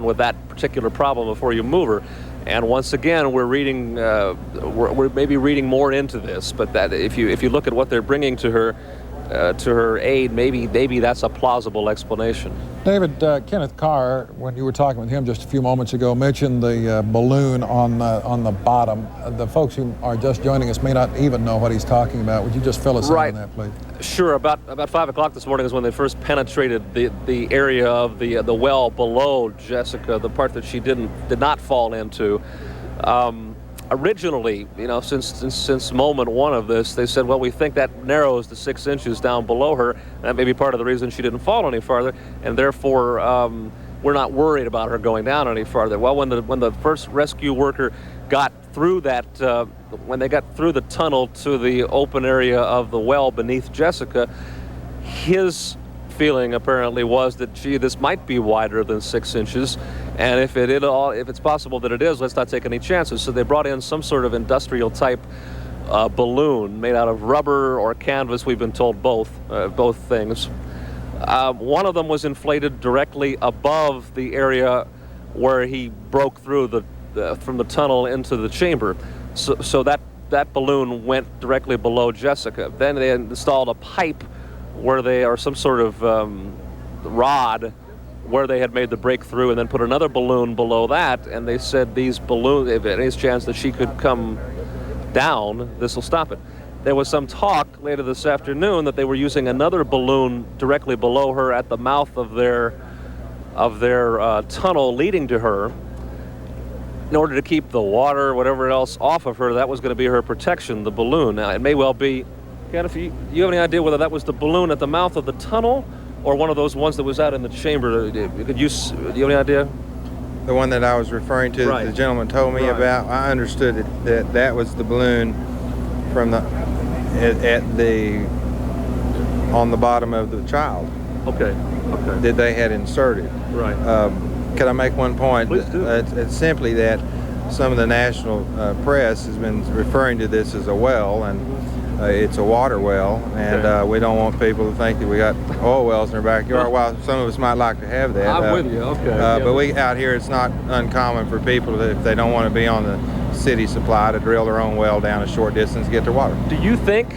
with that particular problem before you move her. And once again, we're reading, we're maybe reading more into this, but that if you look at what they're bringing to her aid, maybe that's a plausible explanation. David, Kenneth Carr, when you were talking with him just a few moments ago, mentioned the balloon on the bottom. The folks who are just joining us may not even know what he's talking about. Would you just fill us in on that, please? Sure. About 5 o'clock this morning is when they first penetrated the area of the well below Jessica, the part that she did not fall into. Originally, since moment one of this, they said, well, we think that narrows the 6 inches down below her. That may be part of the reason she didn't fall any farther, and therefore we're not worried about her going down any farther. Well, when the first rescue worker got through that, when they got through the tunnel to the open area of the well beneath Jessica, his feeling apparently was that, gee, this might be wider than 6 inches, and if it's possible that it is, let's not take any chances. So they brought in some sort of industrial type balloon made out of rubber or canvas. We've been told both things. One of them was inflated directly above the area where he broke through from the tunnel into the chamber. So that balloon went directly below Jessica. Then they installed a pipe or some sort of rod where they had made the breakthrough, and then put another balloon below that, and they said these balloons, if any chance that she could come down, this will stop it. There was some talk later this afternoon that they were using another balloon directly below her at the mouth of their tunnel leading to her, in order to keep the water, whatever else, off of her. That was going to be her protection, the balloon. Now, it may well be, Ken, if you have any idea whether that was the balloon at the mouth of the tunnel or one of those ones that was out in the chamber? Do you have any idea? The one that I was referring to, that the gentleman told me about, I understood that was the balloon from on the bottom of the child. Okay. That they had inserted. Right. Can I make one point? Please do. It's simply that some of the national press has been referring to this as a well, and it's a water well, and we don't want people to think that we got oil wells in our backyard. While some of us might like to have that. I'm with you, okay. But we out here, it's not uncommon for people that if they don't want to be on the city supply to drill their own well down a short distance to get their water. Do you think,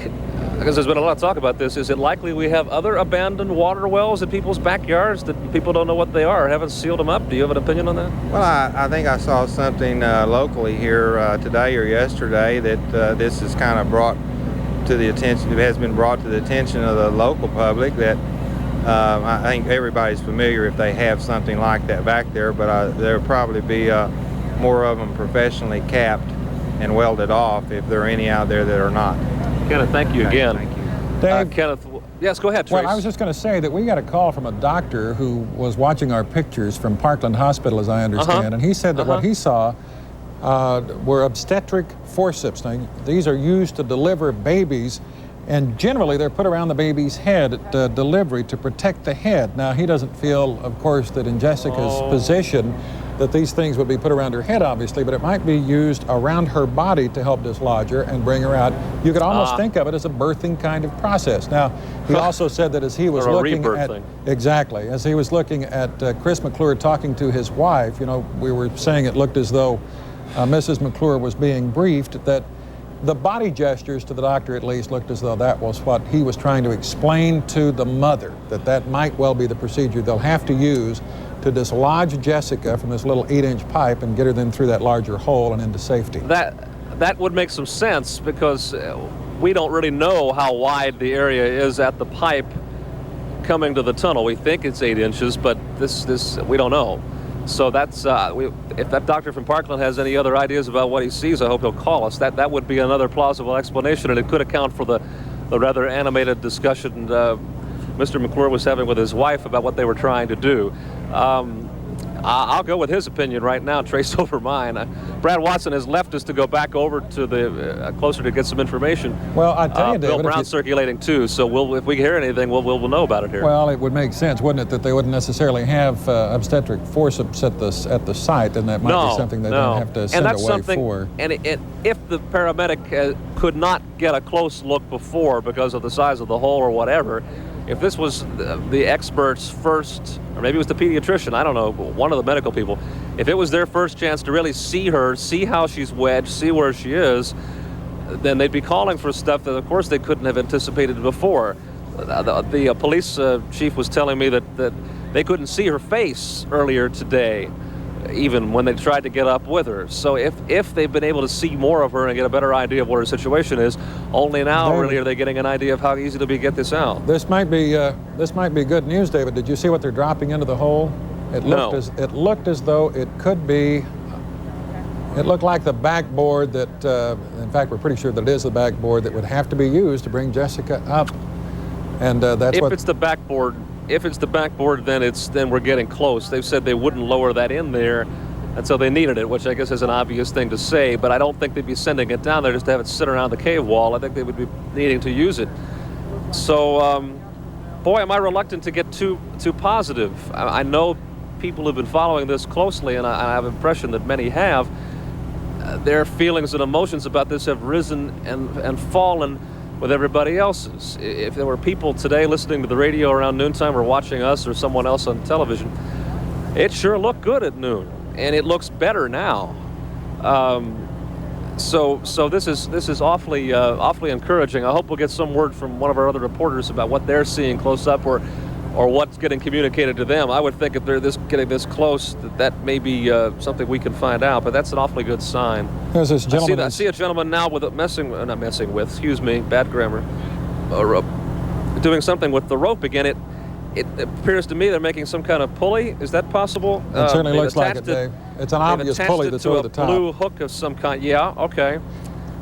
because there's been a lot of talk about this, is it likely we have other abandoned water wells in people's backyards that people don't know what they are or haven't sealed them up? Do you have an opinion on that? Well, I think I saw something locally here today or yesterday that this is kind of brought to the attention. It has been brought to the attention of the local public that I think everybody's familiar if they have something like that back there, but there'll probably be more of them professionally capped and welded off if there are any out there that are not. Kenneth, thank you again. Thank you. Dave, Kenneth, yes, go ahead, Trace. Well, I was just going to say that we got a call from a doctor who was watching our pictures from Parkland Hospital, as I understand, and he said that what he saw were obstetric forceps. Now, these are used to deliver babies, and generally they're put around the baby's head at delivery to protect the head. Now, he doesn't feel, of course, that in Jessica's position that these things would be put around her head, obviously, but it might be used around her body to help dislodge her and bring her out. You could almost think of it as a birthing kind of process. Now, he also said that as he was looking at as he was looking at Chris McClure talking to his wife, we were saying it looked as though Mrs. McClure was being briefed, that the body gestures to the doctor at least looked as though that was what he was trying to explain to the mother, that might well be the procedure they'll have to use to dislodge Jessica from this little 8-inch pipe and get her then through that larger hole and into safety. That would make some sense, because we don't really know how wide the area is at the pipe coming to the tunnel. We think it's 8 inches, but this we don't know. So that's if that doctor from Parkland has any other ideas about what he sees, I hope he'll call us. That would be another plausible explanation, and it could account for the rather animated discussion Mr. McClure was having with his wife about what they were trying to do. I'll go with his opinion right now, Trace, over mine. Brad Watson has left us to go back over to the closer to get some information. Well, I tell you, David, Bill Brown's circulating too, so if we hear anything, we'll know about it here. Well, it would make sense, wouldn't it, that they wouldn't necessarily have obstetric forceps at the site, and that might be something they don't have to send away for. And if the paramedic could not get a close look before because of the size of the hole or whatever, if this was the expert's first, or maybe it was the pediatrician, I don't know, one of the medical people, if it was their first chance to really see her, see how she's wedged, see where she is, then they'd be calling for stuff that, of course, they couldn't have anticipated before. The police chief was telling me that they couldn't see her face earlier today, even when they tried to get up with her. So if they've been able to see more of her and get a better idea of what her situation is, only now really are they getting an idea of how easy it'll be to get this out. This might be good news, David. Did you see what they're dropping into the hole? It looked as though it could be. It looked like the backboard that, in fact, we're pretty sure that it is the backboard that would have to be used to bring Jessica up. And that's if it's the backboard. If it's the backboard, then we're getting close. They've said they wouldn't lower that in there until they needed it, which I guess is an obvious thing to say, but I don't think they'd be sending it down there just to have it sit around the cave wall. I think they would be needing to use it. So, boy, am I reluctant to get too positive. I know people have been following this closely, and I have an impression that many have. Their feelings and emotions about this have risen and fallen with everybody else's. If there were people today listening to the radio around noontime or watching us or someone else on television, it sure looked good at noon, and it looks better now. So this is awfully encouraging. I hope we'll get some word from one of our other reporters about what they're seeing close up or what's getting communicated to them. I would think if they're getting this close, that may be something we can find out, but that's an awfully good sign. There's this gentleman. I see a gentleman now with excuse me, bad grammar, doing something with the rope again. It appears to me they're making some kind of pulley. Is that possible? It certainly looks like it, Dave. It's an obvious pulley that's over the top. To a blue hook of some kind. Yeah, okay.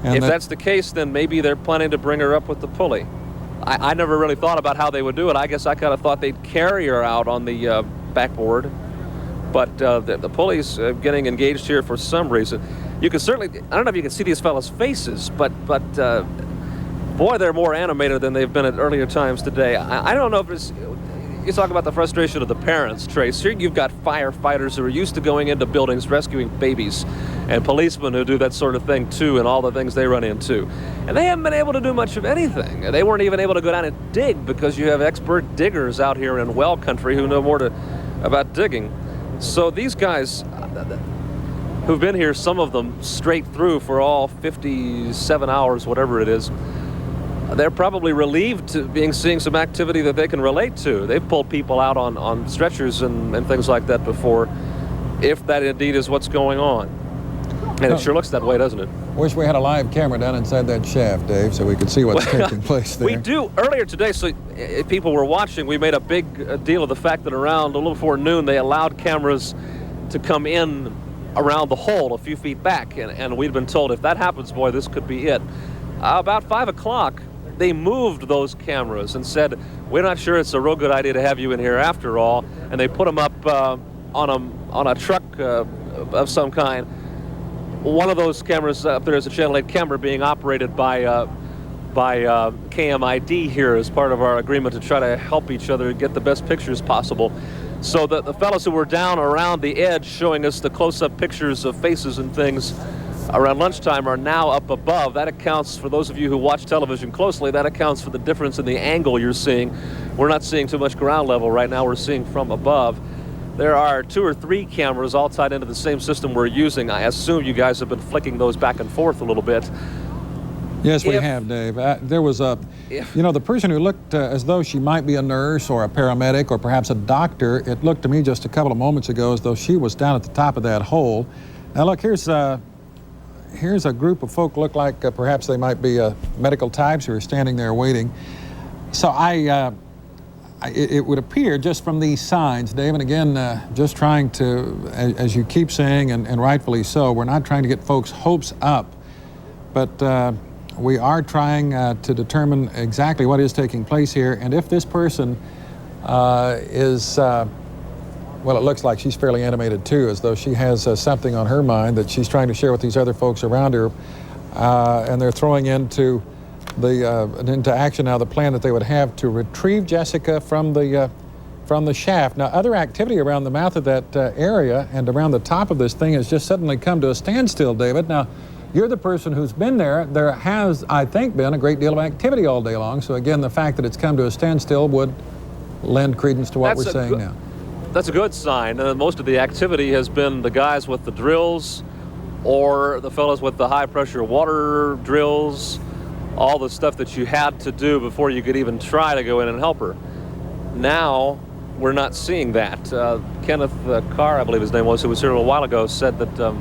And if that's the case, then maybe they're planning to bring her up with the pulley. I never really thought about how they would do it. I guess I kind of thought they'd carry her out on the backboard. But the pulley's getting engaged here for some reason. You can certainly, I don't know if you can see these fellas' faces, but boy, they're more animated than they've been at earlier times today. I don't know if it's, you talk about the frustration of the parents, Trace. Here you've got firefighters who are used to going into buildings rescuing babies, and policemen who do that sort of thing too, and all the things they run into. And they haven't been able to do much of anything. They weren't even able to go down and dig because you have expert diggers out here in well country who know more about digging. So these guys who've been here, some of them straight through for all 57 hours, whatever it is, they're probably relieved to seeing some activity that they can relate to. They've pulled people out on stretchers and things like that before, if that indeed is what's going on. And it sure looks that way, doesn't it? Wish we had a live camera down inside that shaft, Dave, so we could see what's taking place there. We do. Earlier today, so if people were watching, we made a big deal of the fact that around a little before noon, they allowed cameras to come in around the hole a few feet back. And we'd been told if that happens, boy, this could be it. About 5 o'clock, they moved those cameras and said, we're not sure it's a real good idea to have you in here after all. And they put them up on a truck of some kind. One of those cameras up there is a channel 8 camera being operated by KMID here as part of our agreement to try to help each other get the best pictures possible. So the fellows who were down around the edge showing us the close-up pictures of faces and things around lunchtime are now up above. That accounts, for those of you who watch television closely, that accounts for the difference in the angle you're seeing. We're not seeing too much ground level right now. We're seeing from above. There are 2 or 3 cameras all tied into the same system we're using. I assume you guys have been flicking those back and forth a little bit. Yes, we have, Dave. There was the person who looked as though she might be a nurse or a paramedic or perhaps a doctor. It looked to me just a couple of moments ago as though she was down at the top of that hole. Now look, here's a group of folk look like perhaps they might be medical types who are standing there waiting. So it would appear just from these signs, Dave, and again, just trying to, as you keep saying, and rightfully so, we're not trying to get folks' hopes up, but we are trying to determine exactly what is taking place here, and if this person is, well, it looks like she's fairly animated too, as though she has something on her mind that she's trying to share with these other folks around her, and they're throwing into action now the plan that they would have to retrieve Jessica from the shaft. Now, other activity around the mouth of that area and around the top of this thing has just suddenly come to a standstill, David. Now, you're the person who's been there. There has, I think, been a great deal of activity all day long. So again, the fact that it's come to a standstill would lend credence to what we're saying now. That's a good sign. Most of the activity has been the guys with the drills or the fellows with the high-pressure water drills, all the stuff that you had to do before you could even try to go in and help her. Now, we're not seeing that. Kenneth Carr, I believe his name was, who was here a little while ago, said that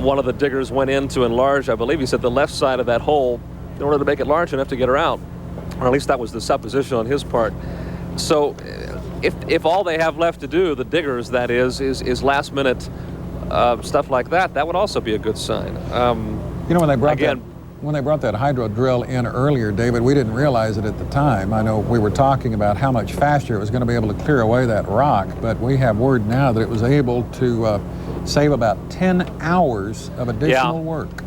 one of the diggers went in to enlarge, I believe he said, the left side of that hole in order to make it large enough to get her out. Or at least that was the supposition on his part. So if all they have left to do, the diggers, that is last minute stuff like that, that would also be a good sign. You know, when they brought that hydro drill in earlier, David, we didn't realize it at the time. I know we were talking about how much faster it was going to be able to clear away that rock, but we have word now that it was able to save about 10 hours of additional work.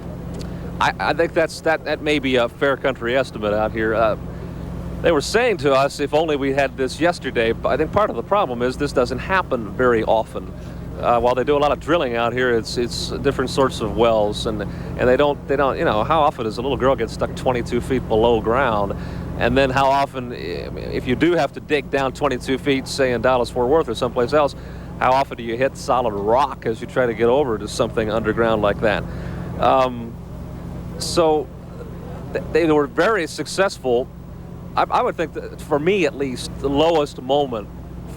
I think that may be a fair country estimate out here. They were saying to us, if only we had this yesterday, but I think part of the problem is this doesn't happen very often. While they do a lot of drilling out here, it's different sorts of wells, and they don't, you know, how often does a little girl get stuck 22 feet below ground? And then how often, if you do have to dig down 22 feet, say in Dallas-Fort Worth or someplace else, how often do you hit solid rock as you try to get over to something underground like that? So they were very successful. I would think that, for me at least, the lowest moment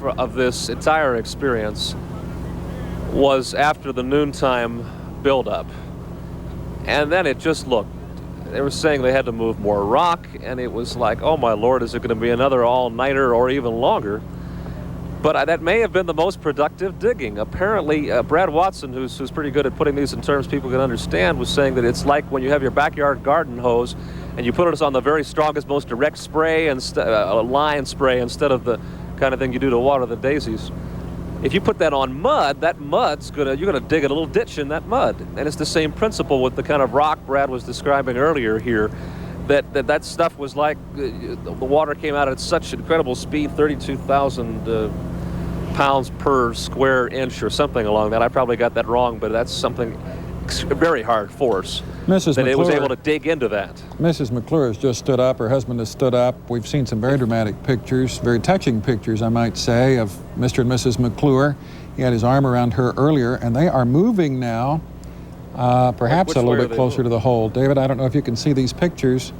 of this entire experience was after the noontime buildup. And then it just looked, they were saying they had to move more rock, and it was like, oh my Lord, is it going to be another all-nighter or even longer? But that may have been the most productive digging. Apparently, Brad Watson, who's pretty good at putting these in terms people can understand, was saying that it's like when you have your backyard garden hose and you put it on the very strongest, most direct spray and line spray instead of the kind of thing you do to water the daisies. If you put that on mud, that mud's you're gonna dig a little ditch in that mud. And it's the same principle with the kind of rock Brad was describing earlier here, that stuff was like, the water came out at such incredible speed, 32,000 pounds per square inch or something along that. I probably got that wrong, but that's something very hard force. Mrs. McClure, it was able to dig into that. Mrs. McClure has just stood up. Her husband has stood up. We've seen some very dramatic pictures, very touching pictures, I might say, of Mr. and Mrs. McClure. He had his arm around her earlier, and they are moving now, perhaps a little bit closer to the hole. David, I don't know if you can see these pictures.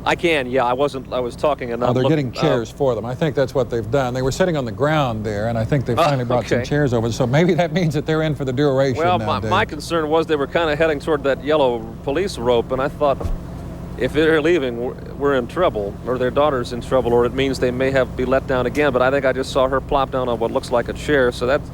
I can, yeah. I was talking and not they're looking. Getting chairs for them. I think that's what they've done. They were sitting on the ground there, and I think they finally brought some chairs over. So maybe that means that they're in for the duration. Well, now, my concern was they were kind of heading toward that yellow police rope, and I thought, if they're leaving, we're in trouble, or their daughter's in trouble, or it means they may be let down again. But I think I just saw her plop down on what looks like a chair, so that's...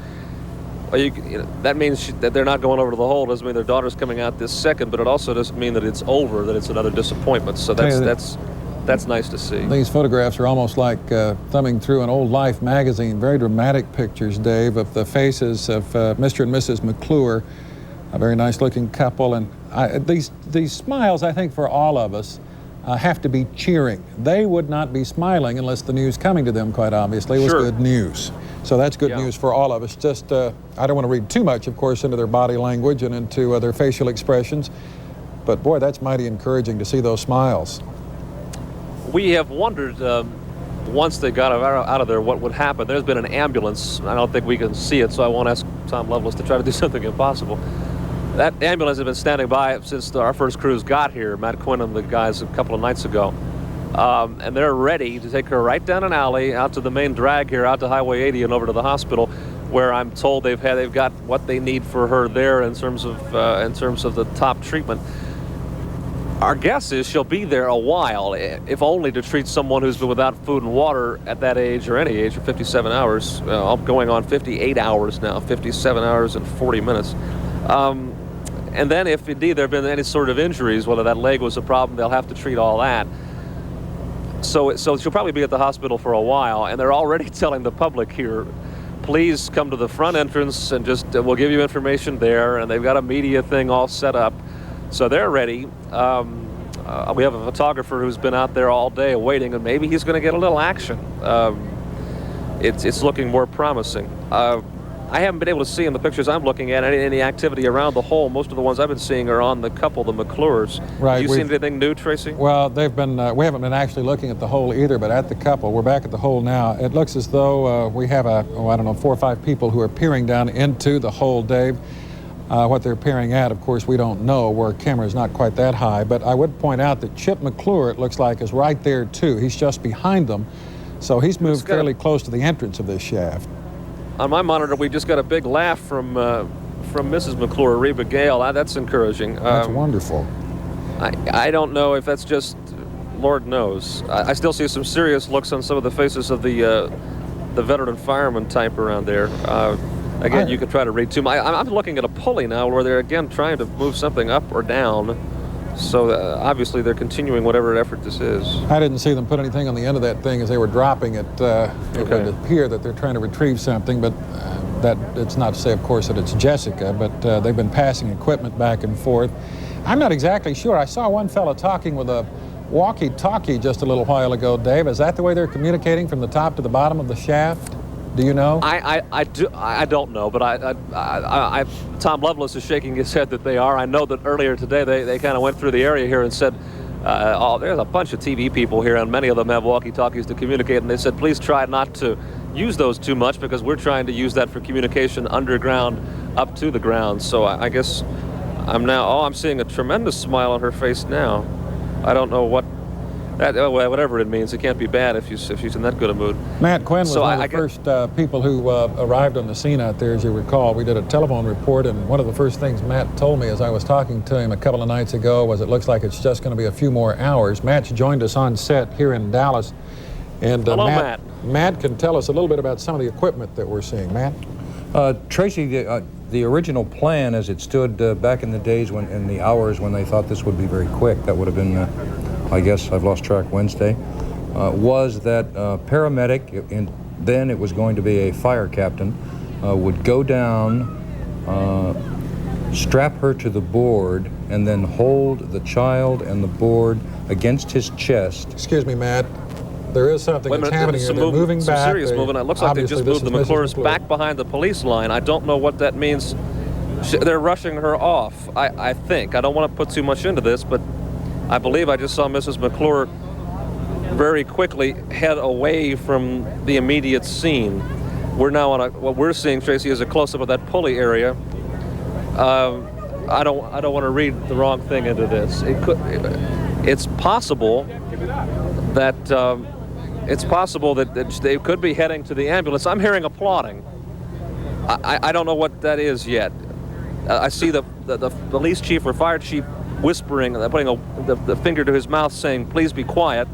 that means that they're not going over to the hole. Doesn't mean their daughter's coming out this second, but it also doesn't mean that it's over, that it's another disappointment. So that's nice to see. These photographs are almost like thumbing through an old Life magazine. Very dramatic pictures, Dave, of the faces of Mr. and Mrs. McClure, a very nice-looking couple. And these smiles, I think, for all of us, have to be cheering. They would not be smiling unless the news coming to them, quite obviously, was good news. So that's good news for all of us. Just, I don't want to read too much, of course, into their body language and into their facial expressions. But boy, that's mighty encouraging to see those smiles. We have wondered, once they got out of there, what would happen. There's been an ambulance. I don't think we can see it, so I won't ask Tom Lovelace to try to do something impossible. That ambulance has been standing by since our first crews got here, Matt Quinn and the guys, a couple of nights ago. And they're ready to take her right down an alley, out to the main drag here, out to Highway 80 and over to the hospital, where I'm told they've got what they need for her there in terms of the top treatment. Our guess is she'll be there a while, if only to treat someone who's been without food and water at that age or any age for 57 hours. Going on 58 hours now, 57 hours and 40 minutes. And then if indeed there have been any sort of injuries, whether that leg was a problem, they'll have to treat all that. So she'll probably be at the hospital for a while, and they're already telling the public here, please come to the front entrance and just, we'll give you information there, and they've got a media thing all set up. So they're ready. We have a photographer who's been out there all day waiting, and maybe he's going to get a little action. It's looking more promising. I haven't been able to see in the pictures I'm looking at any activity around the hole. Most of the ones I've been seeing are on the couple, the McClures. Right. Have you seen anything new, Tracy? Well, they've been. We haven't been actually looking at the hole either, but at the couple, we're back at the hole now. It looks as though we have I don't know, 4 or 5 people who are peering down into the hole, Dave. What they're peering at, of course, we don't know. Where camera is not quite that high, but I would point out that Chip McClure, it looks like, is right there too. He's just behind them, so he's moved fairly close to the entrance of this shaft. On my monitor, we just got a big laugh from Mrs. McClure, Reba Gale. That's encouraging. That's wonderful. I don't know if that's just, Lord knows. I still see some serious looks on some of the faces of the veteran fireman type around there. Again, you could try to read too much. I'm looking at a pulley now where they're again trying to move something up or down. So obviously they're continuing whatever effort this is. I didn't see them put anything on the end of that thing as they were dropping it. It would appear that they're trying to retrieve something, but that it's not to say, of course, that it's Jessica, but they've been passing equipment back and forth. I'm not exactly sure. I saw one fella talking with a walkie-talkie just a little while ago, Dave. Is that the way they're communicating from the top to the bottom of the shaft? Do you know? I don't know, but Tom Lovelace is shaking his head that they are. I know that earlier today they kind of went through the area here and said, oh, there's a bunch of TV people here, and many of them have walkie-talkies to communicate, and they said, please try not to use those too much because we're trying to use that for communication underground up to the ground. So I guess I'm seeing a tremendous smile on her face now. I don't know what. Whatever it means, it can't be bad if she's in that good a mood. Matt Quinn was one of the first people who arrived on the scene out there, as you recall. We did a telephone report, and one of the first things Matt told me as I was talking to him a couple of nights ago was it looks like it's just going to be a few more hours. Matt's joined us on set here in Dallas. And hello, Matt. Matt can tell us a little bit about some of the equipment that we're seeing. Matt? Tracy, the original plan as it stood back in the days in the hours when they thought this would be very quick, that would have been I guess I've lost track, Wednesday, was that paramedic, and then it was going to be a fire captain, would go down, strap her to the board, and then hold the child and the board against his chest. Excuse me, Matt. There is something that's happening here. They're moving back. Some serious movement. It looks like they just moved the McClures back behind the police line. I don't know what that means. They're rushing her off, I think. I don't want to put too much into this, but I believe I just saw Mrs. McClure very quickly head away from the immediate scene. We're now on what we're seeing, Tracy, is a close-up of that pulley area. I don't want to read the wrong thing into this. It's possible that they could be heading to the ambulance. I'm hearing applauding. I don't know what that is yet. I see the police chief or fire chief whispering, putting the finger to his mouth saying, please be quiet.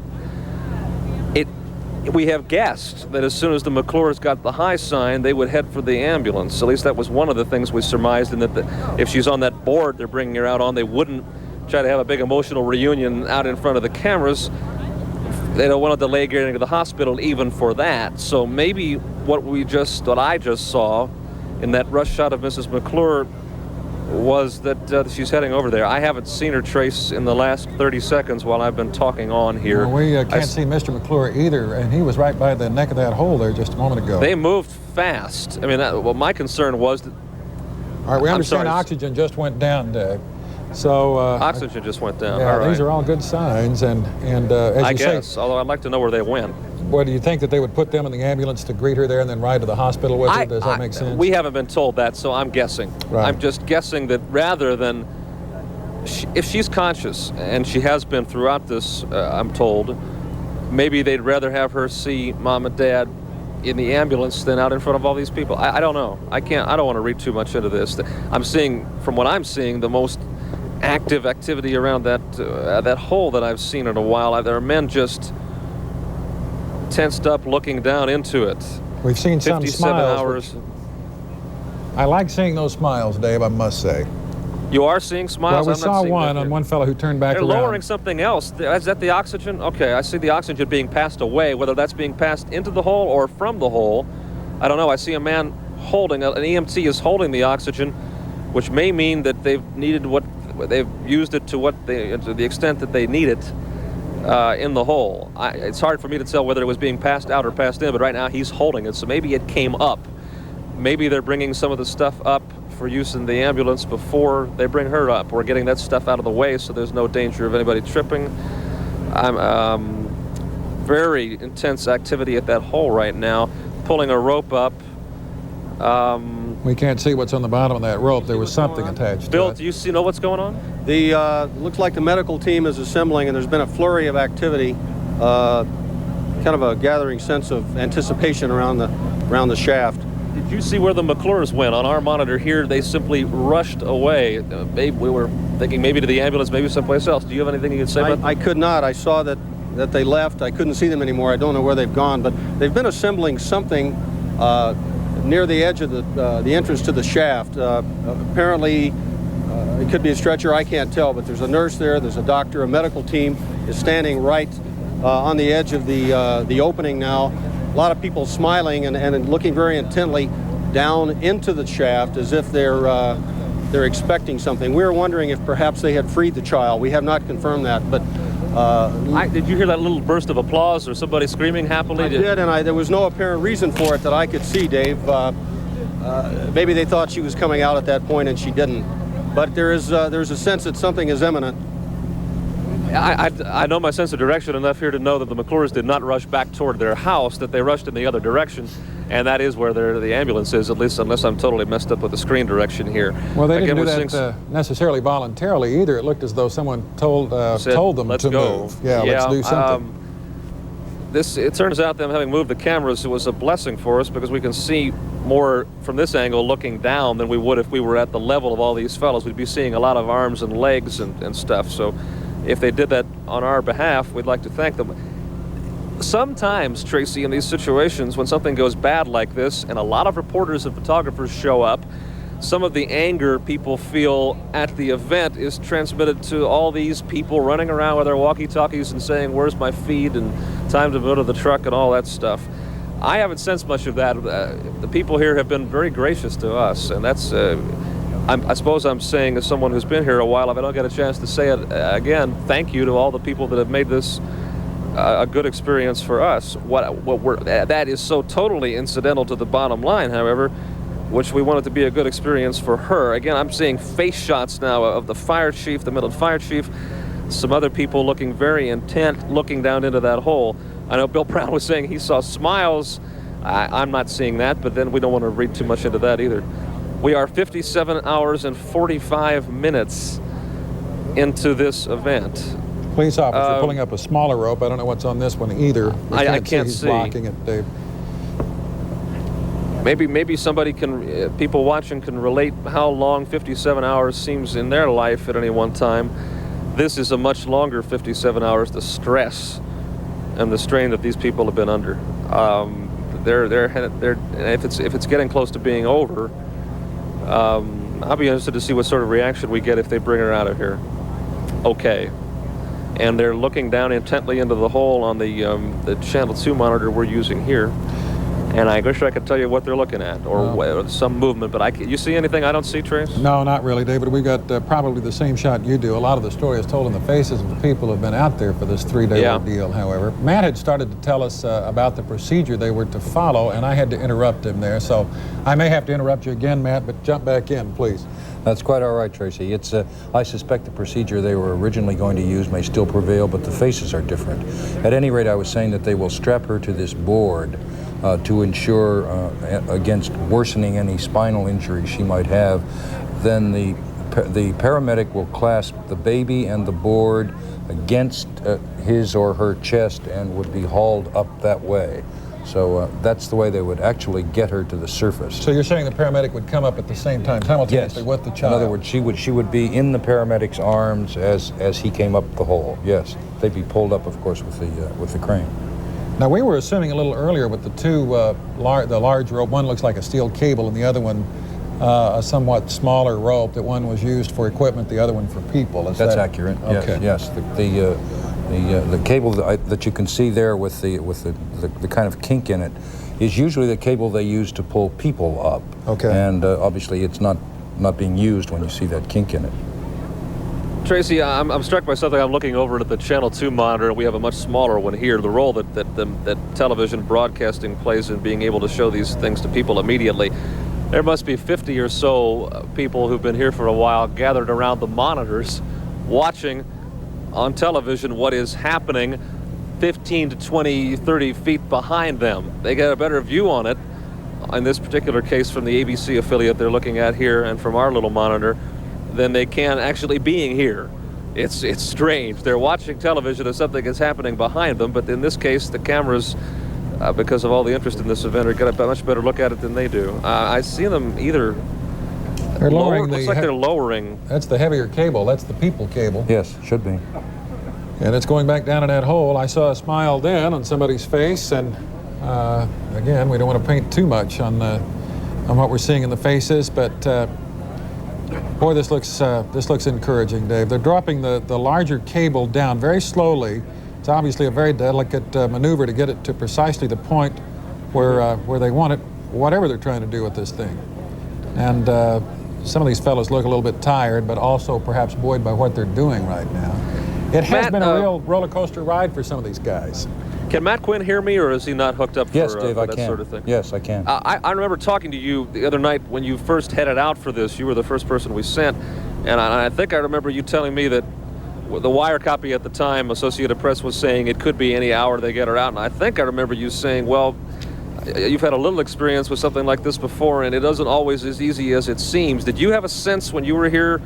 We have guessed that as soon as the McClures got the high sign, they would head for the ambulance. At least that was one of the things we surmised, and that if she's on that board they're bringing her out on, they wouldn't try to have a big emotional reunion out in front of the cameras. They don't want to delay getting to the hospital even for that. So maybe what I just saw in that rush shot of Mrs. McClure was that she's heading over there. I haven't seen her, Trace, in the last 30 seconds while I've been talking on here. Well, we can't see Mr. McClure either, and he was right by the neck of that hole there just a moment ago. They moved fast. I mean, my concern was that... All right, we understand oxygen just went down, Dave. So oxygen just went down. Yeah, all right. These are all good signs, and as you say, although I'd like to know where they went. Well, do you think that they would put them in the ambulance to greet her there and then ride to the hospital with her? Does that make sense? We haven't been told that, so I'm guessing. Right. I'm just guessing that rather than, if she's conscious, and she has been throughout this, I'm told, maybe they'd rather have her see Mom and Dad in the ambulance than out in front of all these people. I don't know. I don't want to read too much into this. I'm seeing, from what I'm seeing, the most active activity around that hole that I've seen in a while. There are men just tensed up looking down into it. We've seen some 57 smiles. hours. I like seeing those smiles, Dave, I must say. You are seeing smiles? Well, we saw one on one fellow who turned back around. They're lowering something else. Is that the oxygen? Okay, I see the oxygen being passed away. Whether that's being passed into the hole or from the hole, I don't know. I see a man holding, an EMT is holding the oxygen, which may mean that they've used it to the extent that they need it in the hole. It's hard for me to tell whether it was being passed out or passed in, but right now he's holding it, so maybe it came up. maybe they're bringing some of the stuff up for use in the ambulance before they bring her up. We're getting that stuff out of the way so there's no danger of anybody tripping. I'm very intense activity at that hole right now, pulling a rope up. We can't see what's on the bottom of that rope. There was something attached Bill, to it. do you know what's going on? Looks like the medical team is assembling, and there's been a flurry of activity, kind of a gathering sense of anticipation around the shaft. Did you see where the McClures went? On our monitor here, they simply rushed away. We were thinking maybe to the ambulance, maybe someplace else. Do you have anything you can say about that? I could not. I saw that they left. I couldn't see them anymore. I don't know where they've gone, but they've been assembling something near the edge of the entrance to the shaft. Apparently, it could be a stretcher. I can't tell, but there's a nurse there. There's a doctor. A medical team is standing right on the edge of the opening now. A lot of people smiling and looking very intently down into the shaft as if they're expecting something. We were wondering if perhaps they had freed the child. We have not confirmed that, but did you hear that little burst of applause or somebody screaming happily? I did, and there was no apparent reason for it that I could see, Dave. Maybe they thought she was coming out at that point and she didn't. But there's a sense that something is imminent. I know my sense of direction enough here to know that the McClures did not rush back toward their house, that they rushed in the other direction, and that is where the ambulance is, at least unless I'm totally messed up with the screen direction here. Well, they didn't do that necessarily voluntarily either. It looked as though someone told them let's to go. move. Yeah, let's do something. It turns out them having moved the cameras was a blessing for us because we can see more from this angle looking down than we would if we were at the level of all these fellows. We'd be seeing a lot of arms and legs and stuff. So if they did that on our behalf, we'd like to thank them. Sometimes, Tracy, in these situations, when something goes bad like this, and a lot of reporters and photographers show up, some of the anger people feel at the event is transmitted to all these people running around with their walkie-talkies and saying, "Where's my feed?" and "Time to go to the truck," and all that stuff. I haven't sensed much of that. The people here have been very gracious to us, and that's, I suppose I'm saying as someone who's been here a while, if I don't get a chance to say it again, thank you to all the people that have made this a good experience for us. That is so totally incidental to the bottom line, however, which we want it to be a good experience for her. Again, I'm seeing face shots now of the fire chief, the middle fire chief, some other people looking very intent, looking down into that hole. I know Bill Brown was saying he saw smiles. I'm not seeing that, but then we don't want to read too much into that either. We are 57 hours and 45 minutes into this event. Police officer pulling up a smaller rope. I don't know what's on this one either. I can't see. He's blocking it, Dave. Maybe somebody can, people watching can relate how long 57 hours seems in their life at any one time. This is a much longer 57 hours, the stress and the strain that these people have been under. If it's getting close to being over, I'll be interested to see what sort of reaction we get if they bring her out of here. Okay. And they're looking down intently into the hole on the Channel 2 monitor we're using here. And I wish I could tell you what they're looking at, or some movement, but you see anything I don't see, Trace? No, not really, David. We've got probably the same shot you do. A lot of the story is told in the faces of the people who have been out there for this 3-day ordeal, however. Matt had started to tell us about the procedure they were to follow, and I had to interrupt him there. So I may have to interrupt you again, Matt, but jump back in, please. That's quite all right, Tracy. I suspect the procedure they were originally going to use may still prevail, but the faces are different. At any rate, I was saying that they will strap her to this board to ensure against worsening any spinal injury she might have. Then the paramedic will clasp the baby and the board against his or her chest and would be hauled up that way. So that's the way they would actually get her to the surface. So you're saying the paramedic would come up at the same time, simultaneously with the child? In other words, she would be in the paramedic's arms as he came up the hole. Yes, they'd be pulled up, of course, with the crane. Now, we were assuming a little earlier with the two, the large rope, one looks like a steel cable and the other one a somewhat smaller rope, that one was used for equipment, the other one for people. That's accurate. Okay. Yes. The cable that you can see there with the kind of kink in it is usually the cable they use to pull people up. Okay. And obviously it's not being used when you see that kink in it. Tracy, I'm struck by something. I'm looking over at the Channel 2 monitor. We have a much smaller one here. The role that television broadcasting plays in being able to show these things to people immediately. There must be 50 or so people who've been here for a while gathered around the monitors watching on television what is happening 15 to 20, 30 feet behind them. They get a better view on it, in this particular case from the ABC affiliate they're looking at here and from our little monitor, than they can actually being here. It's strange. They're watching television as something is happening behind them, but in this case the cameras, because of all the interest in this event, are get a much better look at it than they do. I see them either They're lowering looks like they're lowering. That's the heavier cable. That's the people cable. Yes, should be. And it's going back down in that hole. I saw a smile then on somebody's face, and again, we don't want to paint too much on what we're seeing in the faces, but boy, this looks encouraging, Dave. They're dropping the larger cable down very slowly. It's obviously a very delicate maneuver to get it to precisely the point where they want it, whatever they're trying to do with this thing. And some of these fellows look a little bit tired, but also perhaps buoyed by what they're doing right now. It has been a real roller coaster ride for some of these guys. Can Matt Quinn hear me, or is he not hooked up for, Yes, Dave, for I that can. sort of thing? Yes, I can. I remember talking to you the other night when you first headed out for this. You were the first person we sent, and I think I remember you telling me that the wire copy at the time, Associated Press, was saying it could be any hour they get her out, and I think I remember you saying, well, you've had a little experience with something like this before, and it isn't always as easy as it seems. Did you have a sense when you were here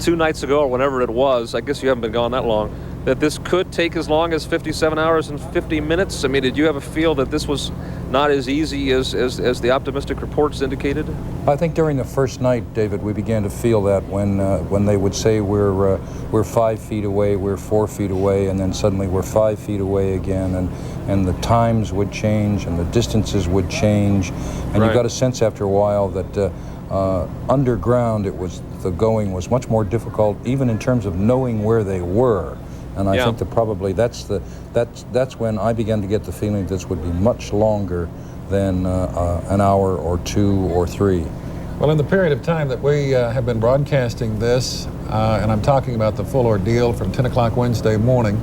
2 nights ago, or whenever it was, I guess you haven't been gone that long, that this could take as long as 57 hours and 50 minutes? I mean, did you have a feel that this was not as easy as the optimistic reports indicated? I think during the first night, David, we began to feel that when they would say we're 5 feet away, we're 4 feet away, and then suddenly we're 5 feet away again, and the times would change and the distances would change, and Right. you got a sense after a while that underground the going was much more difficult, even in terms of knowing where they were. And I think that probably that's when I began to get the feeling this would be much longer than an hour or 2 or 3. Well, in the period of time that we have been broadcasting this, and I'm talking about the full ordeal from 10 o'clock Wednesday morning,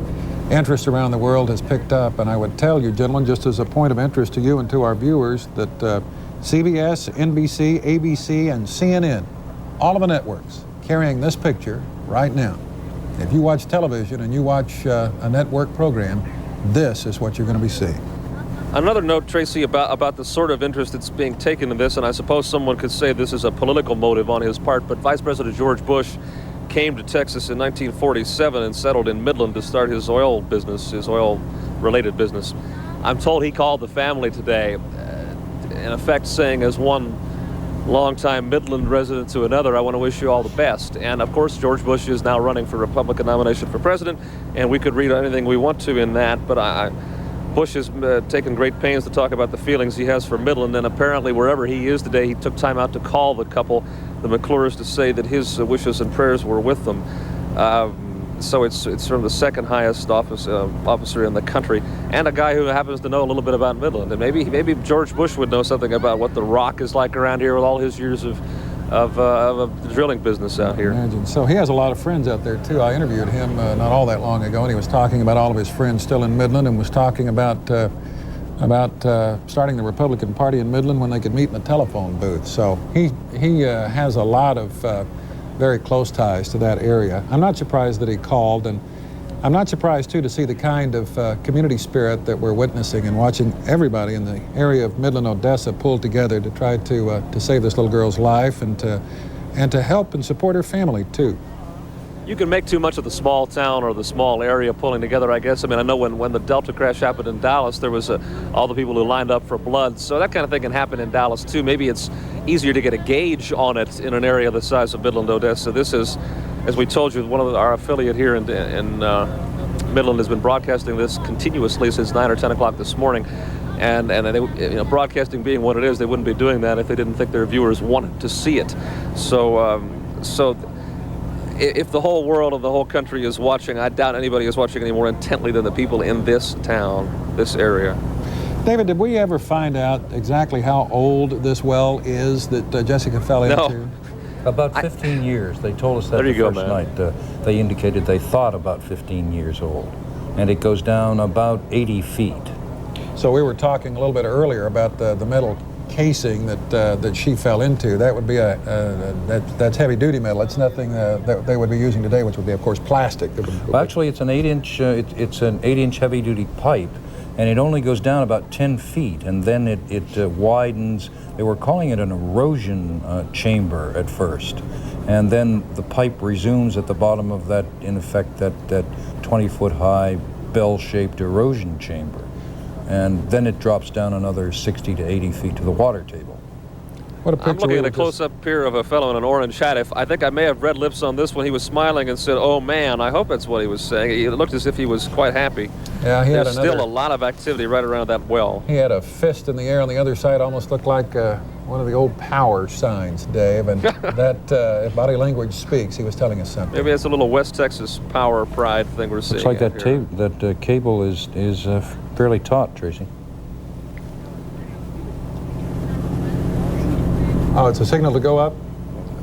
interest around the world has picked up. And I would tell you, gentlemen, just as a point of interest to you and to our viewers, that CBS, NBC, ABC, and CNN, all of the networks carrying this picture right now. If you watch television and you watch a network program, this is what you're going to be seeing. Another note, Tracy, about the sort of interest that's being taken in this, and I suppose someone could say this is a political motive on his part, but Vice President George Bush came to Texas in 1947 and settled in Midland to start his oil business, his oil-related business. I'm told he called the family today, in effect saying, as one longtime Midland resident to another, I want to wish you all the best. And of course, George Bush is now running for Republican nomination for president, and we could read anything we want to in that, but Bush has taken great pains to talk about the feelings he has for Midland, and apparently wherever he is today, he took time out to call the couple, the McClures, to say that his wishes and prayers were with them. So it's from the second highest officer in the country, and a guy who happens to know a little bit about Midland. And maybe George Bush would know something about what the rock is like around here with all his years of the drilling business out here. Imagine. So he has a lot of friends out there too. I interviewed him not all that long ago, and he was talking about all of his friends still in Midland, and was talking about starting the Republican Party in Midland when they could meet in the telephone booth. So he has a lot of very close ties to that area. I'm not surprised that he called, and I'm not surprised too to see the kind of community spirit that we're witnessing and watching everybody in the area of Midland, Odessa pull together to try to save this little girl's life and to help and support her family too. You can make too much of the small town or the small area pulling together, I guess. I mean, I know when the Delta crash happened in Dallas, there was all the people who lined up for blood. So that kind of thing can happen in Dallas, too. Maybe it's easier to get a gauge on it in an area the size of Midland, Odessa. This is, as we told you, our affiliate here in Midland has been broadcasting this continuously since 9 or 10 o'clock this morning. And they, broadcasting being what it is, they wouldn't be doing that if they didn't think their viewers wanted to see it. So if the whole world of the whole country is watching, I doubt anybody is watching any more intently than the people in this town, this area. David, did we ever find out exactly how old this well is that Jessica fell into? About 15 years. They told us that the first night. They indicated they thought about 15 years old. And it goes down about 80 feet. So we were talking a little bit earlier about the metal casing that she fell into. That would be that's heavy duty metal. It's nothing that they would be using today, which would be, of course, plastic. Well, actually, it's an 8-inch. It's an 8-inch heavy duty pipe, and it only goes down about 10 feet, and then it widens. They were calling it an erosion chamber at first, and then the pipe resumes at the bottom of that, in effect, that 20-foot high bell-shaped erosion chamber. And then it drops down another 60 to 80 feet to the water table. What a picture. I'm looking at a close-up here of a fellow in an orange hat. I think I may have read lips on this one. He was smiling and said, "Oh man," I hope that's what he was saying. It looked as if he was quite happy. Yeah, There's still a lot of activity right around that well. He had a fist in the air on the other side, almost looked like one of the old power signs, Dave. And that, if body language speaks, he was telling us something. Maybe it's a little West Texas power pride thing we're seeing. Looks like that cable is fairly taut, Tracy. Oh, it's a signal to go up.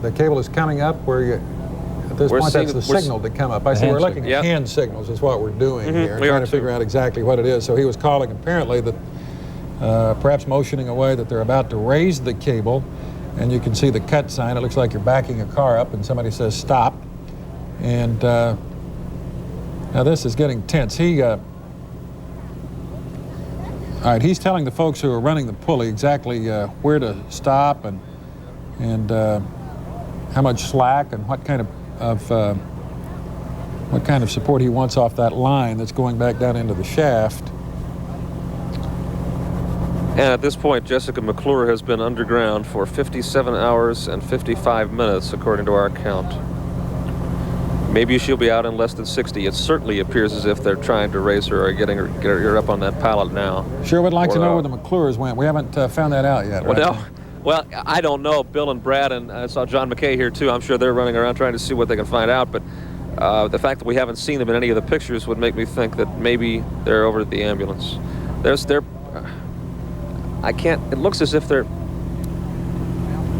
The cable is coming up where you, at this point, that's the signal to come up. I see we're looking at hand signals is what we're doing here, trying to figure out exactly what it is. So he was calling apparently that, perhaps motioning away that they're about to raise the cable, and you can see the cut sign. It looks like you're backing a car up and somebody says stop. And now this is getting tense. All right, he's telling the folks who are running the pulley exactly where to stop and how much slack and what kind of support he wants off that line that's going back down into the shaft. And at this point, Jessica McClure has been underground for 57 hours and 55 minutes, according to our count. Maybe she'll be out in less than 60. It certainly appears as if they're trying to raise her or get her up on that pallet now. Sure would like to know where the McClures went. We haven't found that out yet, right? Well, I don't know. Bill and Brad, and I saw John McKay here too. I'm sure they're running around trying to see what they can find out, but the fact that we haven't seen them in any of the pictures would make me think that maybe they're over at the ambulance. I can't, it looks as if they're,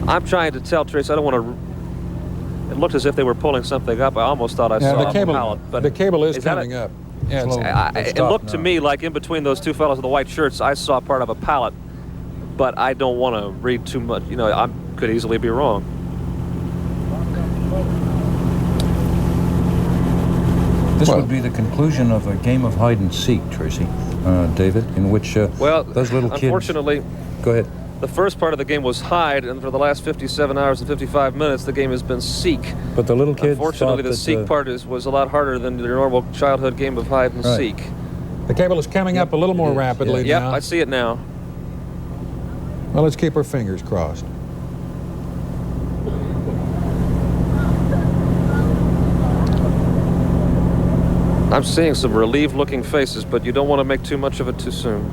I'm trying to tell Trace, I don't want to, it looked as if they were pulling something up. I almost thought I saw a pallet. But the cable is coming up. Yeah, it looked to me like in between those two fellows with the white shirts, I saw part of a pallet. But I don't want to read too much. You know, I could easily be wrong. This would be the conclusion of a game of hide and seek, Tracy, David, in which those little kids... Unfortunately, go ahead. The first part of the game was hide, and for the last 57 hours and 55 minutes, the game has been seek. But the little kids Unfortunately, the seek part was a lot harder than your normal childhood game of hide and seek. The cable is coming up a little more rapidly now. Yep, I see it now. Well, let's keep our fingers crossed. I'm seeing some relieved-looking faces, but you don't want to make too much of it too soon.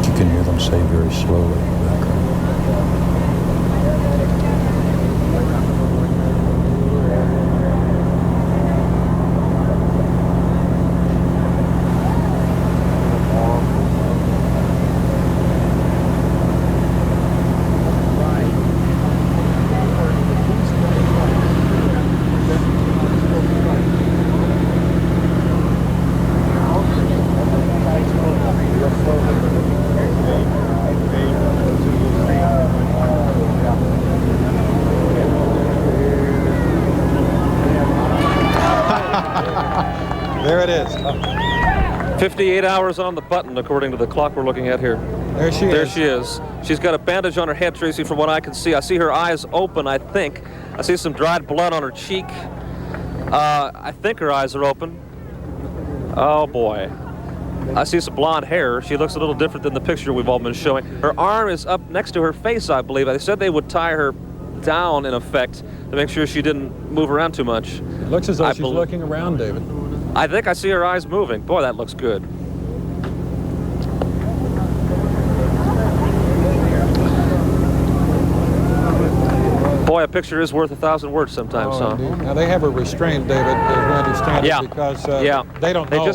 You can hear them say very slowly in the background. There it is. 58 hours on the button, according to the clock we're looking at here. There she is. There she is. She's got a bandage on her head, Tracy, from what I can see. I see her eyes open, I think. I see some dried blood on her cheek. I think her eyes are open. Oh, boy. I see some blonde hair. She looks a little different than the picture we've all been showing. Her arm is up next to her face, I believe. They said they would tie her down, in effect, to make sure she didn't move around too much. It looks as though she's looking around, David. I think I see her eyes moving. Boy, that looks good. Boy, a picture is worth 1,000 words sometimes, huh? Now, they have her restrained, David, as we understand it, because they don't know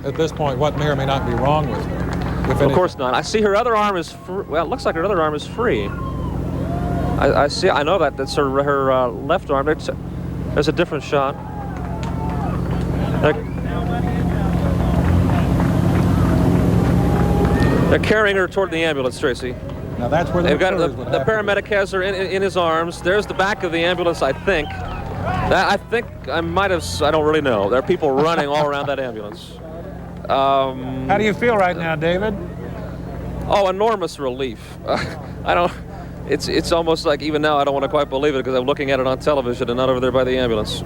at this point what may or may not be wrong with her. Of course not. I see her other arm is well, it looks like her other arm is free. I see. I know that. That's her left arm. There's a different shot. They're carrying her toward the ambulance, Tracy. Now that's where they've got the paramedic has her in his arms. There's the back of the ambulance, I think. I think I might have. I don't really know. There are people running all around that ambulance. How do you feel right now, David? Oh, enormous relief. I don't. It's almost like even now I don't want to quite believe it because I'm looking at it on television and not over there by the ambulance.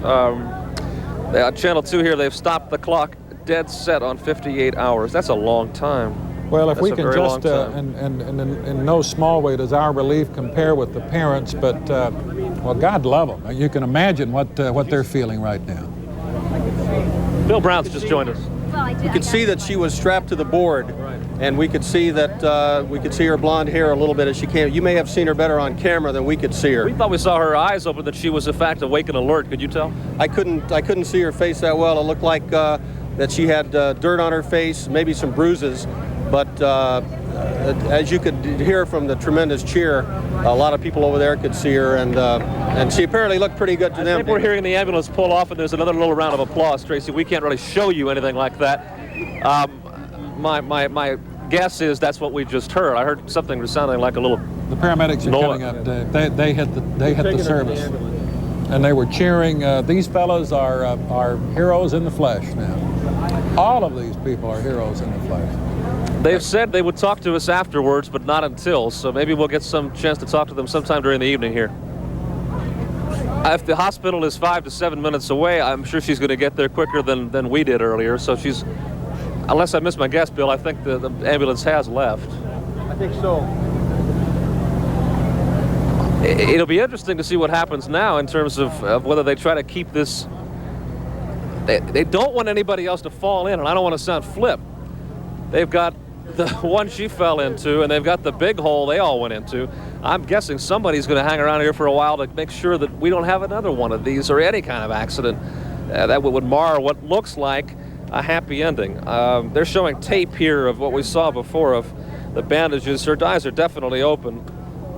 Channel 2 here, they've stopped the clock dead set on 58 hours. That's a long time. Well, if That's we can just, and in no small way does our relief compare with the parents, but, well, God love them. You can imagine what they're feeling right now. Bill Brown's just joined us. We could see that she was strapped to the board, and we could see that we could see her blonde hair a little bit as she came. You may have seen her better on camera than we could see her. We thought we saw her eyes open, that she was in fact awake and alert. Could you tell? I couldn't see her face that well. It looked like that she had dirt on her face, maybe some bruises. But as you could hear from the tremendous cheer, a lot of people over there could see her, and she apparently looked pretty good to them. I think we're hearing the ambulance pull off, and there's another little round of applause, Tracy. We can't really show you anything like that. My guess is that's what we just heard. I heard something sounding like a little. The paramedics are coming up. They hit the service, and they were cheering. These fellas are heroes in the flesh now. All of these people are heroes in the flesh. They've said they would talk to us afterwards, but not until, so maybe we'll get some chance to talk to them sometime during the evening here. If the hospital is 5 to 7 minutes away, I'm sure she's going to get there quicker than we did earlier, so she's, unless I missed my guess, Bill, I think the ambulance has left. I think so. It'll be interesting to see what happens now in terms of whether they try to keep this. They don't want anybody else to fall in, and I don't want to sound flip. They've got the one she fell into, and they've got the big hole they all went into. I'm guessing somebody's going to hang around here for a while to make sure that we don't have another one of these or any kind of accident that would mar what looks like a happy ending. They're showing tape here of what we saw before of the bandages. Her eyes are definitely open.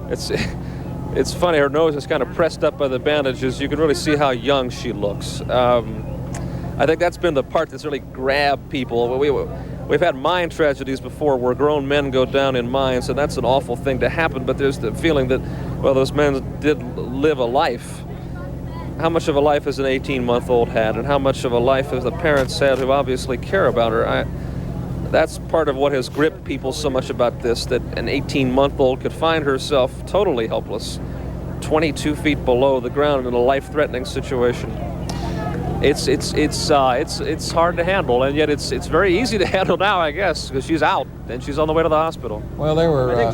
It's funny, her nose is kind of pressed up by the bandages. You can really see how young she looks. I think that's been the part that's really grabbed people. We've had mine tragedies before where grown men go down in mines, and that's an awful thing to happen, but there's the feeling that, well, those men did live a life. How much of a life has an 18-month-old had, and how much of a life has the parents had who obviously care about her? That's part of what has gripped people so much about this, that an 18-month-old could find herself totally helpless, 22 feet below the ground in a life-threatening situation. It's hard to handle, and yet it's very easy to handle now, I guess, because she's out and she's on the way to the hospital. Well, they were. I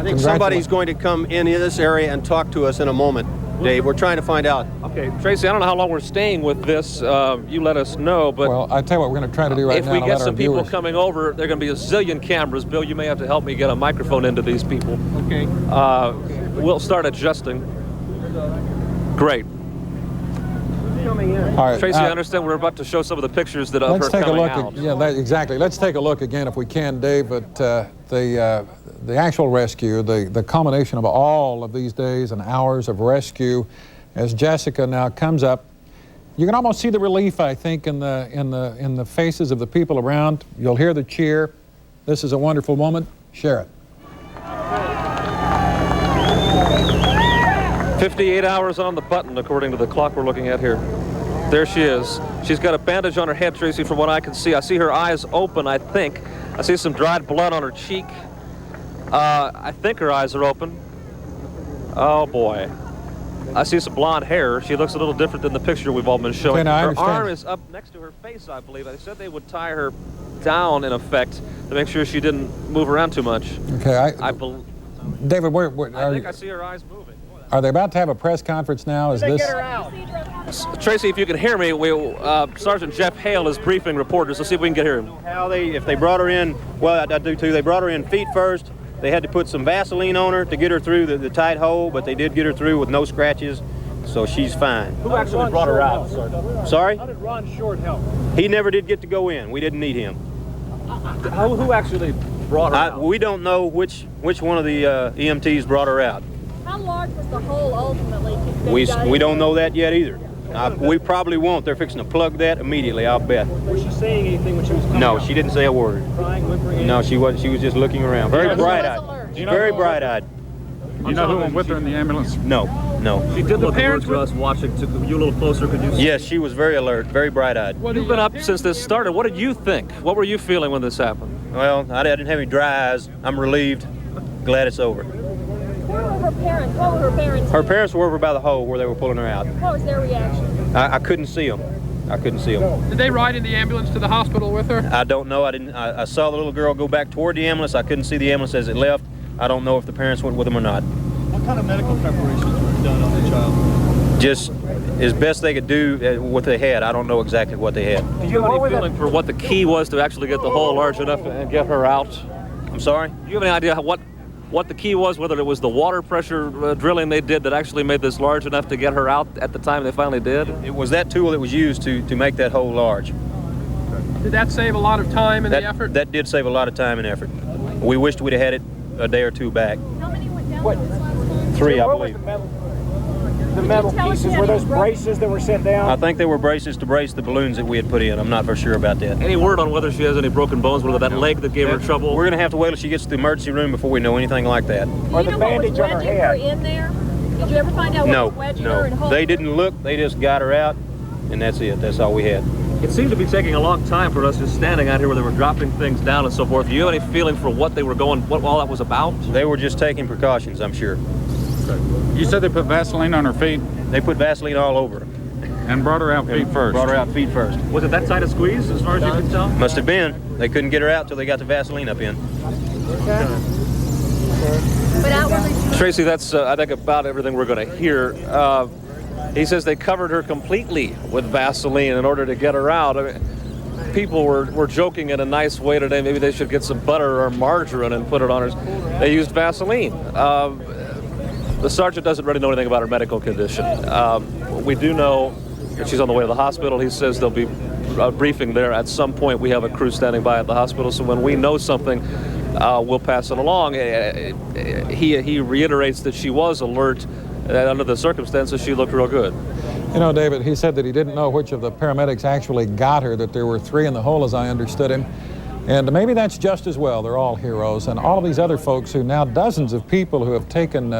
think somebody's going to come in this area and talk to us in a moment, Dave. We're trying to find out. Okay, Tracy, I don't know how long we're staying with this. You let us know, but well, I tell you what we're going to try to do right now. If we get some people coming over, there are going to be a zillion cameras. Bill, you may have to help me get a microphone into these people. Okay. We'll start adjusting. Great. All right, Tracy, I understand we're about to show some of the pictures that of her coming out. Exactly. Let's take a look again, if we can, Dave, at the actual rescue, the culmination of all of these days and hours of rescue. As Jessica now comes up, you can almost see the relief, I think, in the faces of the people around. You'll hear the cheer. This is a wonderful moment. Share it. 58 hours on the button, according to the clock we're looking at here. There she is. She's got a bandage on her head, Tracy, from what I can see. I see her eyes open, I think. I see some dried blood on her cheek. I think her eyes are open. Oh, boy. I see some blonde hair. She looks a little different than the picture we've all been showing. Her arm is up next to her face, I believe. They said they would tie her down, in effect, to make sure she didn't move around too much. Okay, David, I think I see her eyes moving. Are they about to have a press conference now? Is this? Get her out. Tracy, if you can hear me, Sergeant Jeff Hale is briefing reporters. Let's see if we can get him. If they brought her in, well, I do too. They brought her in feet first. They had to put some Vaseline on her to get her through the tight hole, but they did get her through with no scratches, so she's fine. Who actually brought her out, Sergeant? Sorry? How did Ron Short help? He never did get to go in. We didn't need him. Who actually brought her out? We don't know which one of the EMTs brought her out. How large was the hole ultimately? We don't know that yet either. We probably won't. They're fixing to plug that immediately, I'll bet. Was she saying anything when she was coming No, out? she didn't say a word. Crying, whimpering? No, she wasn't. She was just looking around. Very bright-eyed. Very bright-eyed. Do you know who went with her in the ambulance? No. She did look alert to us watching. Were you a little closer? Could you see? Yes, she was very alert, very bright-eyed. You've been up since this started. What did you think? What were you feeling when this happened? Well, I didn't have any dry eyes. I'm relieved. Glad it's over. Where were her parents? What were her parents? Her parents were over by the hole where they were pulling her out. What was their reaction? I couldn't see them. I couldn't see them. Did they ride in the ambulance to the hospital with her? I don't know. I saw the little girl go back toward the ambulance. I couldn't see the ambulance as it left. I don't know if the parents went with them or not. What kind of medical preparations were done on the child? Just as best they could do what they had. I don't know exactly what they had. Do you have any feeling for what the key was to actually get the hole large enough and get her out? I'm sorry? Do you have any idea what the key was, whether it was the water pressure drilling they did that actually made this large enough to get her out at the time they finally did? It was that tool that was used to make that hole large. Did that save a lot of time and the effort? That did save a lot of time and effort. We wished we'd have had it a day or two back. How many went down this last time? 3, I believe. The metal pieces, were those braces that were set down? I think they were braces to brace the balloons that we had put in. I'm not for sure about that. Any word on whether she has any broken bones, whether that leg that gave her trouble? We're going to have to wait till she gets to the emergency room before we know anything like that. Do you know what was wedging her in there? Did you ever find out what was wedging her and holding They didn't look. They just got her out, and that's it. That's all we had. It seemed to be taking a long time for us just standing out here where they were dropping things down and so forth. Do you have any feeling for what they were going, what all that was about? They were just taking precautions, I'm sure. You said they put Vaseline on her feet They put Vaseline all over her. and brought her out feet first. Brought her out feet first. Was it that tight a squeeze as far as you can tell? Must have been. They couldn't get her out till they got the Vaseline up in. But outwardly, Tracy, that's, I think, about everything we're going to hear. He says they covered her completely with Vaseline in order to get her out. I mean, people were joking in a nice way today. Maybe they should get some butter or margarine and put it on her. They used Vaseline. The sergeant doesn't really know anything about her medical condition. We do know that she's on the way to the hospital. He says there'll be a briefing there at some point. We have a crew standing by at the hospital, so when we know something, we'll pass it along. He reiterates that she was alert, that under the circumstances, she looked real good. You know, David, he said that he didn't know which of the paramedics actually got her, that there were 3 in the hole, as I understood him. And maybe that's just as well. They're all heroes. And all of these other folks who now, dozens of people who have taken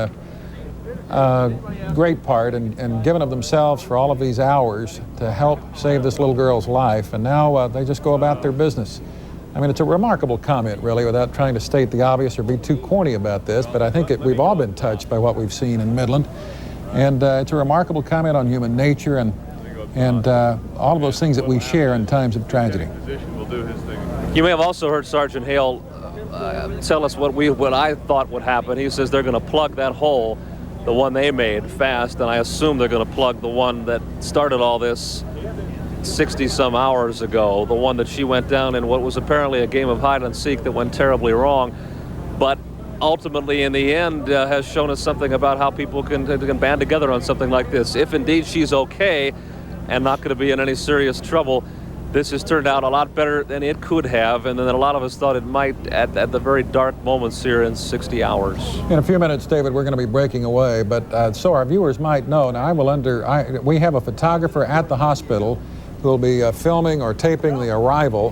great part and given of themselves for all of these hours to help save this little girl's life. And now they just go about their business. I mean, it's a remarkable comment, really, without trying to state the obvious or be too corny about this, but I think we've all been touched by what we've seen in Midland. And it's a remarkable comment on human nature and all of those things that we share in times of tragedy. You may have also heard Sergeant Hale tell us what I thought would happen. He says they're going to plug that hole, the one they made, fast, and I assume they're going to plug the one that started all this 60-some hours ago, the one that she went down in what was apparently a game of hide and seek that went terribly wrong, but ultimately in the end has shown us something about how people can band together on something like this. If indeed she's okay and not going to be in any serious trouble, this has turned out a lot better than it could have, and then a lot of us thought it might at the very dark moments here in 60 hours. In a few minutes, David, we're going to be breaking away, but so our viewers might know, now we have a photographer at the hospital who will be filming or taping the arrival.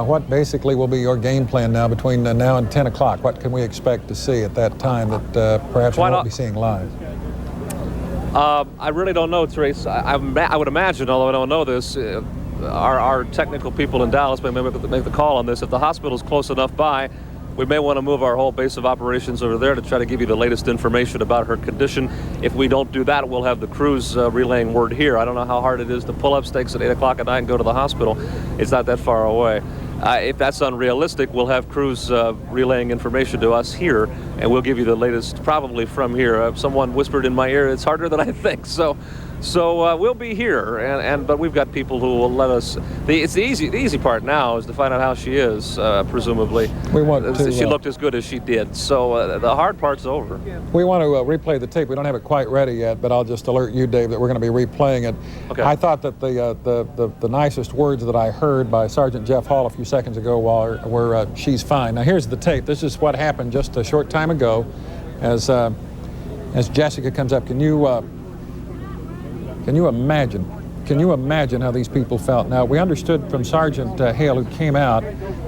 What basically will be your game plan now between now and 10 o'clock? What can we expect to see at that time that perhaps we won't be seeing live? I really don't know, Trace. I would imagine, although I don't know this, our technical people in Dallas may make the call on this. If the hospital's close enough by, we may want to move our whole base of operations over there to try to give you the latest information about her condition. If we don't do that, we'll have the crews relaying word here. I don't know how hard it is to pull up stakes at 8 o'clock at night and go to the hospital. It's not that far away. If that's unrealistic, we'll have crews relaying information to us here, and we'll give you the latest probably from here. Someone whispered in my ear, it's harder than I think. So So we'll be here, but we've got people who will let us. The easy part now is to find out how she is, presumably. We want to, she looked as good as she did, so the hard part's over. We want to replay the tape. We don't have it quite ready yet, but I'll just alert you, Dave, that we're going to be replaying it. Okay. I thought that the nicest words that I heard by Sergeant Jeff Hall a few seconds ago were "she's fine." Now here's the tape. This is what happened just a short time ago, as Jessica comes up. Can you imagine? Can you imagine how these people felt? Now, we understood from Sergeant Hale, who came out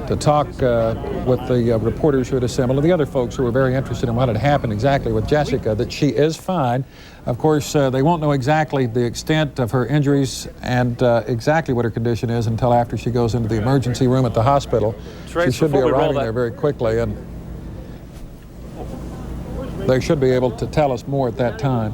to talk with the reporters who had assembled and the other folks who were very interested in what had happened exactly with Jessica, that she is fine. Of course, they won't know exactly the extent of her injuries and exactly what her condition is until after she goes into the emergency room at the hospital. Trace, she should be arriving there very quickly, and they should be able to tell us more at that time.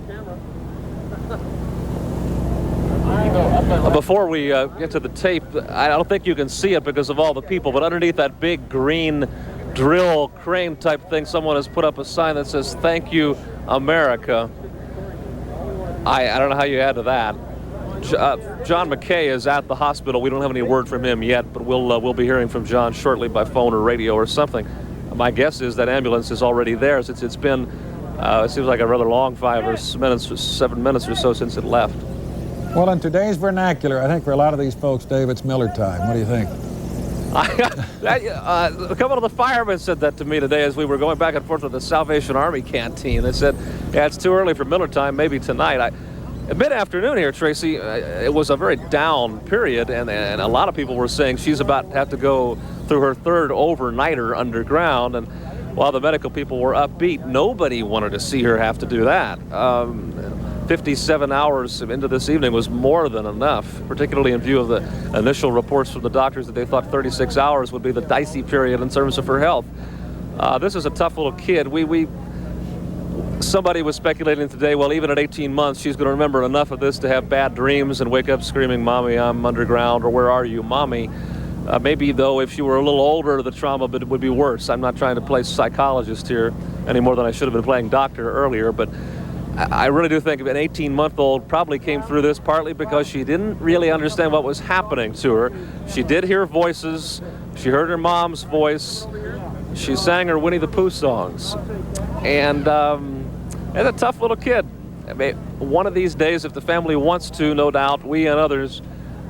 Before we get to the tape, I don't think you can see it because of all the people, but underneath that big green drill crane type thing, someone has put up a sign that says, "Thank you, America." I don't know how you add to that. John McKay is at the hospital. We don't have any word from him yet, but we'll be hearing from John shortly by phone or radio or something. My guess is that ambulance is already there, since it's been, it seems like a rather long 7 minutes or so since it left. Well, in today's vernacular, I think for a lot of these folks, Dave, it's Miller time. What do you think? A couple of the firemen said that to me today as we were going back and forth with the Salvation Army canteen. They said, yeah, it's too early for Miller time, maybe tonight. Mid-afternoon here, Tracy, it was a very down period, and a lot of people were saying she's about to have to go through her third overnighter underground, and while the medical people were upbeat, nobody wanted to see her have to do that. 57 hours into this evening was more than enough, particularly in view of the initial reports from the doctors that they thought 36 hours would be the dicey period in terms of her health. This is a tough little kid. Somebody was speculating today, well, even at 18 months, she's going to remember enough of this to have bad dreams and wake up screaming, "Mommy, I'm underground," or "Where are you, Mommy?" Maybe, though, if she were a little older, the trauma would be worse. I'm not trying to play psychologist here any more than I should have been playing doctor earlier, but I really do think an 18-month-old probably came through this partly because she didn't really understand what was happening to her. She did hear voices. She heard her mom's voice. She sang her Winnie the Pooh songs. And a tough little kid. I mean, one of these days, if the family wants to, no doubt, we and others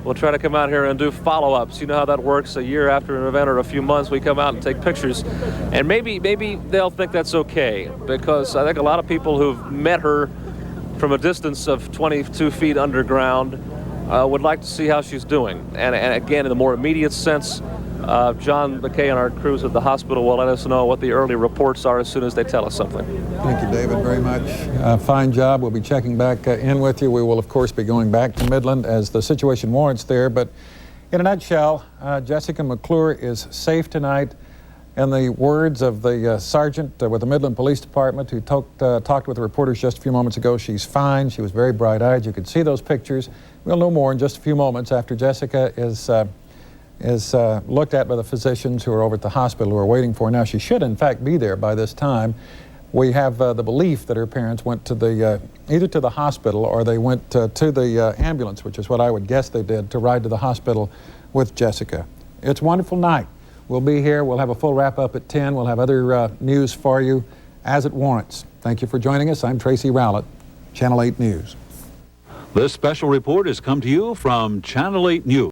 will try to come out here and do follow-ups. You know how that works. A year after an event or a few months, we come out and take pictures. And maybe they'll think that's okay, because I think a lot of people who've met her from a distance of 22 feet underground would like to see how she's doing. And again, in the more immediate sense, John McKay and our crews at the hospital will let us know what the early reports are as soon as they tell us something. Thank you, David, very much. Fine job. We'll be checking back in with you. We will, of course, be going back to Midland as the situation warrants there. But in a nutshell, Jessica McClure is safe tonight. In the words of the sergeant with the Midland Police Department who talked with the reporters just a few moments ago, she's fine. She was very bright-eyed. You could see those pictures. We'll know more in just a few moments after Jessica is looked at by the physicians who are over at the hospital who are waiting for her. Now, she should, in fact, be there by this time. We have the belief that her parents went to either to the hospital or they went to the ambulance, which is what I would guess they did, to ride to the hospital with Jessica. It's a wonderful night. We'll be here. We'll have a full wrap-up at 10. We'll have other news for you as it warrants. Thank you for joining us. I'm Tracy Rowlett, Channel 8 News. This special report has come to you from Channel 8 News.